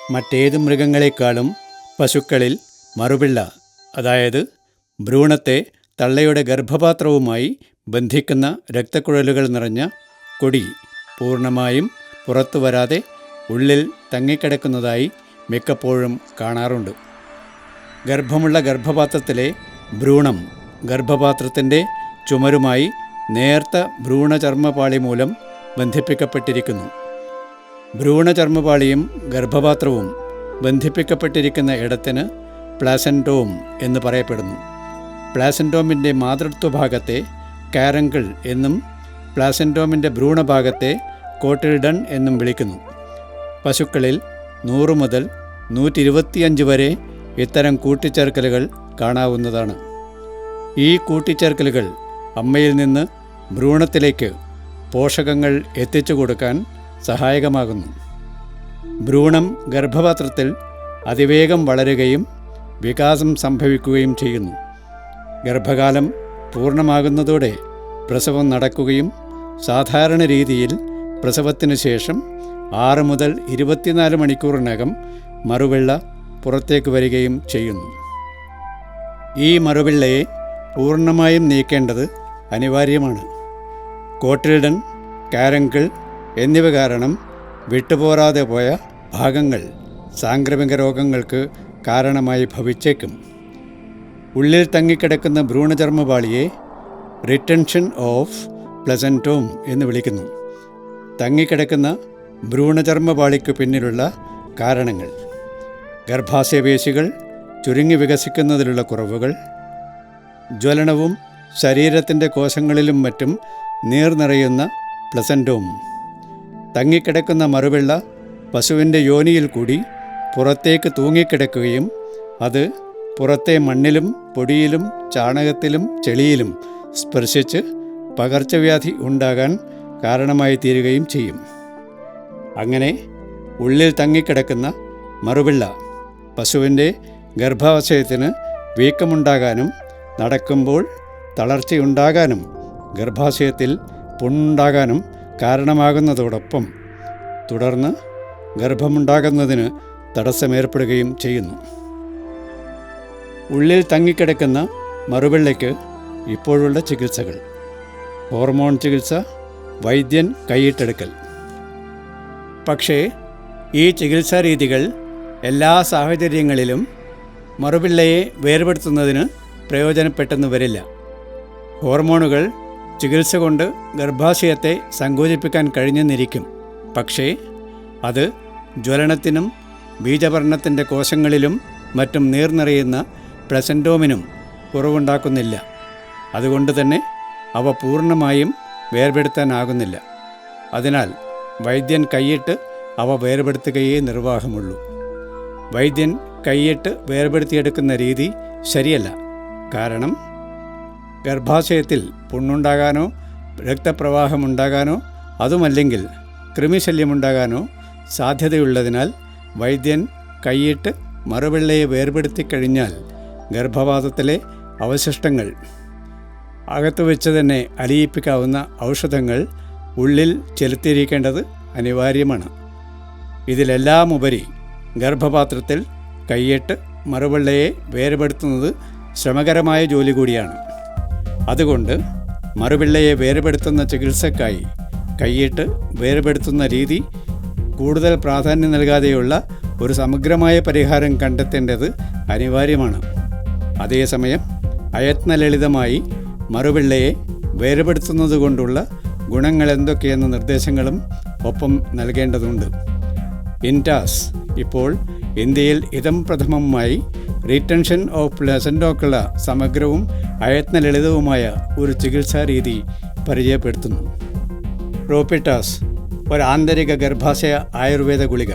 മറ്റേത് മൃഗങ്ങളെക്കാളും പശുക്കളിൽ മറുപിള്ള, അതായത് ഭ്രൂണത്തെ തള്ളയുടെ ഗർഭപാത്രവുമായി ബന്ധിക്കുന്ന രക്തക്കുഴലുകൾ നിറഞ്ഞ കൊടി പൂർണ്ണമായും പുറത്തു വരാതെ ഉള്ളിൽ തങ്ങിക്കിടക്കുന്നതായി മിക്കപ്പോഴും കാണാറുണ്ട്. ഗർഭമുള്ള ഗർഭപാത്രത്തിലെ ഭ്രൂണം ഗർഭപാത്രത്തിൻ്റെ ചുമരുമായി നേർത്ത ഭ്രൂണചർമ്മപാളി മൂലം ബന്ധിപ്പിക്കപ്പെട്ടിരിക്കുന്നു. ഭ്രൂണചർമ്മപാളിയും ഗർഭപാത്രവും ബന്ധിപ്പിക്കപ്പെട്ടിരിക്കുന്ന ഇടത്തിന് പ്ലാസൻറ്റോം എന്ന് പറയപ്പെടുന്നു. പ്ലാസൻറ്റോമിൻ്റെ മാതൃത്വഭാഗത്തെ കാരങ്കിൾ എന്നും പ്ലാസൻറ്റോമിൻ്റെ ഭ്രൂണഭാഗത്തെ കോട്ടിൽഡൺ എന്നും വിളിക്കുന്നു. പശുക്കളിൽ 100 മുതൽ 125 വരെ ഇത്തരം കൂട്ടിച്ചേർക്കലുകൾ കാണാവുന്നതാണ്. ഈ കൂട്ടിച്ചേർക്കലുകൾ അമ്മയിൽ നിന്ന് ഭ്രൂണത്തിലേക്ക് പോഷകങ്ങൾ എത്തിച്ചു കൊടുക്കാൻ സഹായകമാകുന്നു. ഭ്രൂണം ഗർഭപാത്രത്തിൽ അതിവേഗം വളരുകയും വികാസം സംഭവിക്കുകയും ചെയ്യുന്നു. ഗർഭകാലം പൂർണ്ണമാകുന്നതോടെ പ്രസവം നടക്കുകയും സാധാരണ രീതിയിൽ പ്രസവത്തിന് ശേഷം 6 മുതൽ 24 മണിക്കൂറിനകം മറുപിള്ള പുറത്തേക്ക് വരികയും ചെയ്യുന്നു. ഈ മറുപിള്ളയെ പൂർണ്ണമായും നീക്കേണ്ടത് അനിവാര്യമാണ്. കോട്ടിൽഡൺ, കാരങ്കിൾ എന്നിവ കാരണം വിട്ടുപോരാതെ പോയ ഭാഗങ്ങൾ സാംക്രമിക രോഗങ്ങൾക്ക് കാരണമായി ഭവിച്ചേക്കും. ഉള്ളിൽ തങ്ങിക്കിടക്കുന്ന ഭ്രൂണചർമ്മപാളിയെ റിറ്റൻഷൻ ഓഫ് പ്ലസൻറ്റോം എന്ന് വിളിക്കുന്നു. തങ്ങിക്കിടക്കുന്ന ഭ്രൂണചർമ്മപാളിക്ക് പിന്നിലുള്ള കാരണങ്ങൾ: ഗർഭാശയപേശികൾ ചുരുങ്ങി വികസിക്കുന്നതിലുള്ള കുറവുകൾ, ജ്വലനവും ശരീരത്തിൻ്റെ കോശങ്ങളിലും മറ്റും നീർ നിറയുന്ന പ്ലസൻറ്റോം, തങ്ങിക്കിടക്കുന്ന മറുപിള്ള പശുവിൻ്റെ യോനിയിൽ കൂടി പുറത്തേക്ക് തൂങ്ങിക്കിടക്കുകയും അത് പുറത്തെ മണ്ണിലും പൊടിയിലും ചാണകത്തിലും ചെളിയിലും സ്പർശിച്ച് പകർച്ചവ്യാധി ഉണ്ടാകാൻ കാരണമായി തീരുകയും ചെയ്യും. അങ്ങനെ ഉള്ളിൽ തങ്ങിക്കിടക്കുന്ന മറുപിള്ള പശുവിൻ്റെ ഗർഭാശയത്തിന് വീക്കമുണ്ടാകാനും നടക്കുമ്പോൾ തളർച്ചയുണ്ടാകാനും ഗർഭാശയത്തിൽ പുണ്ണുണ്ടാകാനും കാരണമാകുന്നതോടൊപ്പം തുടർന്ന് ഗർഭമുണ്ടാകുന്നതിന് തടസ്സമേർപ്പെടുകയും ചെയ്യുന്നു. ഉള്ളിൽ തങ്ങിക്കിടക്കുന്ന മറുപിള്ളയ്ക്ക് ഇപ്പോഴുള്ള ചികിത്സകൾ: ഹോർമോൺ ചികിത്സ, വൈദ്യൻ കൈയിട്ടെടുക്കൽ. പക്ഷേ ഈ ചികിത്സാ രീതികൾ എല്ലാ സാഹചര്യങ്ങളിലും മറുപിള്ളയെ വേർപെടുത്തുന്നതിന് പ്രയോജനപ്പെട്ടെന്ന് വരില്ല. ഹോർമോണുകൾ ചികിത്സ കൊണ്ട് ഗർഭാശയത്തെ സങ്കോചിപ്പിക്കാൻ കഴിഞ്ഞെന്നിരിക്കും. പക്ഷേ അത് ജ്വലനത്തിനും ബീജപർണത്തിൻ്റെ കോശങ്ങളിലും മറ്റും നീർ നിറയുന്ന പ്ലസൻറ്റോമിനും കുറവുണ്ടാക്കുന്നില്ല. അതുകൊണ്ട് തന്നെ അവ പൂർണ്ണമായും വേർപെടുത്താനാകുന്നില്ല. അതിനാൽ വൈദ്യൻ കൈയിട്ട് അവ വേർപെടുത്തുകയേ നിർവാഹമുള്ളൂ. വൈദ്യൻ കൈയിട്ട് വേർപെടുത്തിയെടുക്കുന്ന രീതി ശരിയല്ല. കാരണം ഗർഭാശയത്തിൽ പുണ്ണുണ്ടാകാനോ രക്തപ്രവാഹമുണ്ടാകാനോ അതുമല്ലെങ്കിൽ കൃമിശല്യമുണ്ടാകാനോ സാധ്യതയുള്ളതിനാൽ വൈദ്യൻ കൈയിട്ട് മറുപിള്ളയെ വേർപെടുത്തിക്കഴിഞ്ഞാൽ ഗർഭപാത്രത്തിലെ അവശിഷ്ടങ്ങൾ അകത്തു വെച്ച് തന്നെ അലിയിപ്പിക്കാവുന്ന ഔഷധങ്ങൾ ഉള്ളിൽ ചെലുത്തിയിരിക്കേണ്ടത് അനിവാര്യമാണ്. ഇതിലെല്ലാമുപരി ഗർഭപാത്രത്തിൽ കൈയിട്ട് മറുപിള്ളയെ വേർപെടുത്തുന്നത് ശ്രമകരമായ ജോലി കൂടിയാണ്. അതുകൊണ്ട് മറുപിള്ളയെ വേർപെടുത്തുന്ന ചികിത്സക്കായി കൈയിട്ട് വേർപെടുത്തുന്ന രീതി കൂടുതൽ പ്രാധാന്യം നൽകാതെയുള്ള ഒരു സമഗ്രമായ പരിഹാരം കണ്ടെത്തേണ്ടത് അനിവാര്യമാണ്. അതേസമയം അയത്നലളിതമായി മറുപിള്ളയെ വേർപെടുത്തുന്നത് കൊണ്ടുള്ള ഗുണങ്ങൾ എന്തൊക്കെയെന്ന നിർദ്ദേശങ്ങളും ഒപ്പം നൽകേണ്ടതുണ്ട്. ഇൻറ്റാസ് ഇപ്പോൾ ഇന്ത്യയിൽ ഇതം പ്രഥമമായി റിറ്റൻഷൻ ഓഫ് പ്ലസൻറ്റോക്കുള്ള സമഗ്രവും അയത്നലളിതവുമായ ഒരു ചികിത്സാ രീതി പരിചയപ്പെടുത്തുന്നു. പ്രോപ്പിറ്റാസ് ഒരു ആന്തരിക ഗർഭാശയ ആയുർവേദ ഗുളിക.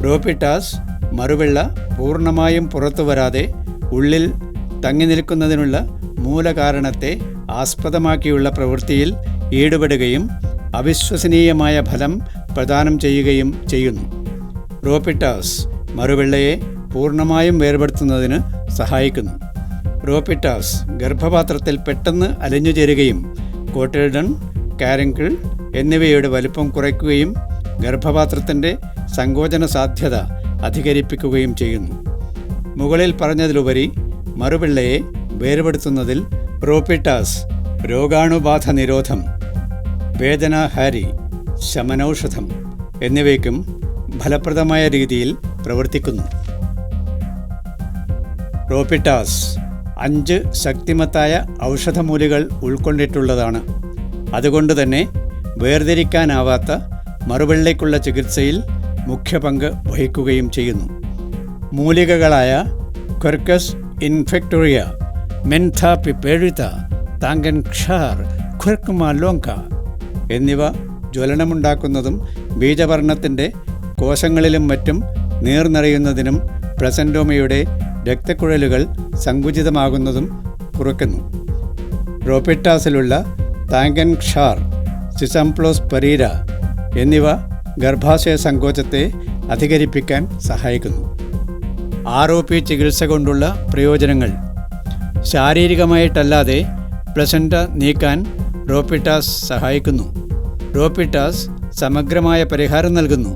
പ്രോപ്പിറ്റാസ് മറുപിള്ള പൂർണ്ണമായും പുറത്തു വരാതെ ഉള്ളിൽ തങ്ങി നിൽക്കുന്നതിനുള്ള മൂലകാരണത്തെ ആസ്പദമാക്കിയുള്ള പ്രവൃത്തിയിൽ ഈടുപെടുകയും അവിശ്വസനീയമായ ഫലം പ്രദാനം ചെയ്യുകയും ചെയ്യുന്നു. പ്രോപ്പിറ്റാസ് മറുപിള്ളയെ പൂർണ്ണമായും വേർപെടുത്തുന്നതിന് സഹായിക്കുന്നു. പ്രോപ്പിറ്റാസ് ഗർഭപാത്രത്തിൽ പെട്ടെന്ന് അലിഞ്ഞു ചേരുകയും കോട്ടിൽഡൺ, കാരങ്കിൾ എന്നിവയുടെ വലുപ്പം കുറയ്ക്കുകയും ഗർഭപാത്രത്തിൻ്റെ സങ്കോചന സാധ്യത അധികരിപ്പിക്കുകയും ചെയ്യുന്നു. മുകളിൽ പറഞ്ഞതിലുപരി മറുപിള്ളയെ വേർപെടുത്തുന്നതിൽ പ്രോപിറ്റാസ് രോഗാണുബാധ നിരോധം, വേദനാഹാരി, ശമനൌഷധം എന്നിവയ്ക്കും ഫലപ്രദമായ രീതിയിൽ പ്രവർത്തിക്കുന്നു. പ്രോപിറ്റാസ് 5 ശക്തിമത്തായ ഔഷധമൂലികൾ ഉൾക്കൊണ്ടിട്ടുള്ളതാണ്. അതുകൊണ്ട് തന്നെ വേർതിരിക്കാനാവാത്ത മറുപിള്ളയ്ക്കുള്ള ചികിത്സയിൽ മുഖ്യ പങ്ക് വഹിക്കുകയും ചെയ്യുന്നു. മൂലികകളായ ക്വെർക്കസ് ഇൻഫെക്ടോറിയ, മെൻഥ പിപ്പേഴിത, താങ്കൻ ക്ഷാർ, ഖുർക്കുമ ലോങ്ക എന്നിവ ജ്വലനമുണ്ടാക്കുന്നതും ബീജപർണത്തിൻ്റെ കോശങ്ങളിലും മറ്റും നീർ നിറയുന്നതിനും പ്ലസൻറ്റോമയുടെ രക്തക്കുഴലുകൾ സങ്കുചിതമാകുന്നതും കുറയ്ക്കുന്നു. പ്രോപിറ്റാസിലുള്ള താങ്കൻ ക്ഷാർ, സിസംപ്ലോസ്പെരീര എന്നിവ ഗർഭാശയ സങ്കോചത്തെ അധികരിപ്പിക്കാൻ സഹായിക്കുന്നു. ROP ചികിത്സ കൊണ്ടുള്ള പ്രയോജനങ്ങൾ. ശാരീരികമായിട്ടല്ലാതെ പ്ലസൻറ്റ നീക്കാൻ പ്രോപിറ്റാസ് സഹായിക്കുന്നു. പ്രോപിറ്റാസ് സമഗ്രമായ പരിഹാരം നൽകുന്നു.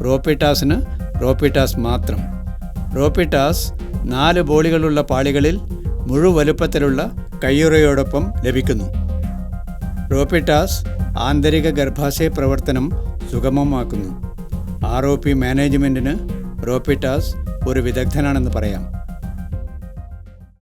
പ്രോപിറ്റാസിന് പ്രോപിറ്റാസ് മാത്രം. പ്രോപിറ്റാസ് 4 ബോളികളുള്ള പാളികളിൽ മുഴുവലുപ്പത്തിലുള്ള കയ്യുറയോടൊപ്പം ലഭിക്കുന്നു. പ്രോപിറ്റാസ് ആന്തരിക ഗർഭാശയ പ്രവർത്തനം സുഗമമാക്കുന്നു. ROP മാനേജ്മെൻറ്റിന് പ്രോപിറ്റാസ് ഒരു വിദഗ്ധനാണെന്ന് പറയാം.